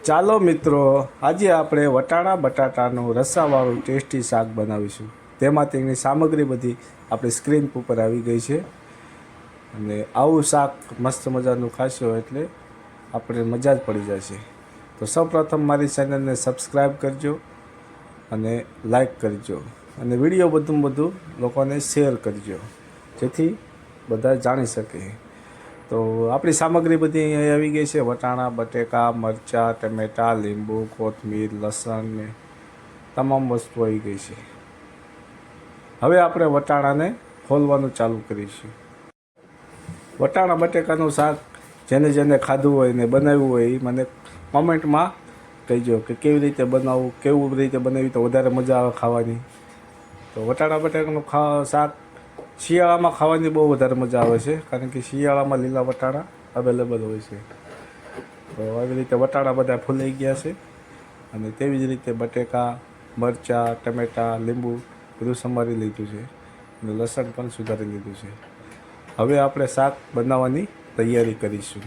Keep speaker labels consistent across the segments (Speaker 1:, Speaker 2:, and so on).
Speaker 1: ચાલો મિત્રો, આજે આપણે વટાણા બટાટાનું રસાવાળું ટેસ્ટી શાક બનાવીશું. તેમાં તેની સામગ્રી બધી આપણી સ્ક્રીન ઉપર આવી ગઈ છે. અને આવું શાક મસ્ત મજાનું ખાશો એટલે આપણે મજા જ પડી જશે. તો સૌપ્રથમ મારી ચેનલને સબસ્ક્રાઈબ કરજો અને લાઈક કરજો અને વિડીયો બધું લોકોને શેર કરજો, જેથી બધા જાણી શકે. તો આપણી સામગ્રી બધી અહીં આવી ગઈ છે. વટાણા, બટેકા, મરચાં, ટમેટાં, લીંબુ, કોથમીર, લસણ ને તમામ વસ્તુ આવી ગઈ છે. હવે આપણે વટાણાને ખોલવાનું ચાલુ કરીશું. વટાણા બટેકાનું શાક જેને જેને ખાધું હોય ને બનાવ્યું હોય એ મને કોમેન્ટમાં કહેજો કે કેવી રીતે બનાવવું, કેવું રીતે બનાવી તો વધારે મજા આવે ખાવાની. તો વટાણા બટેકાનું શાક શિયાળામાં ખાવાની બહુ વધારે મજા આવે છે, કારણ કે શિયાળામાં લીલા વટાણા અવેલેબલ હોય છે. તો આવી રીતે વટાણા બધા ફૂલાઈ ગયા છે અને તેવી જ રીતે બટેકા, મરચાં, ટમેટાં, લીંબુ બધું સમારી લીધું છે અને લસણ પણ સુધારી લીધું છે. હવે આપણે શાક બનાવવાની તૈયારી કરીશું.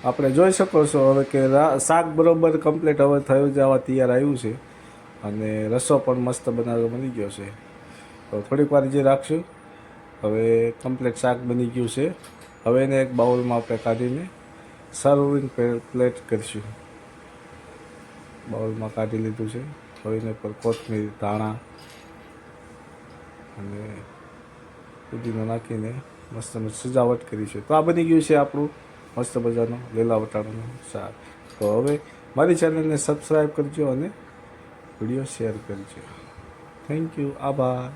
Speaker 1: આપણે જોઈ શકો છો હવે કે શાક બરોબર કમ્પ્લીટ હવે થયું જવા તૈયાર આવ્યું છે અને રસો પણ મસ્ત બનાવવા બની ગયો છે. તો થોડીક વાર જે રાખશું. હવે કમ્પ્લીટ શાક બની ગયું છે. હવે એને એક બાઉલમાં આપણે કાઢીને સર્વિંગ પ્લેટ કરીશું. બાઉલમાં કાઢી લીધું છે. હવે એને પર કોથમીર, ધાણા અને પુદીનો નાખીને મસ્ત સજાવટ કરીશું. તો આ બની ગયું છે આપણું મસ્ત મજાનું લીલા વટાણાનું શાક. તો હવે મારી ચેનલને સબસ્ક્રાઈબ કરજો અને વિડીયો શેર કરજો. Thank you. આભાર.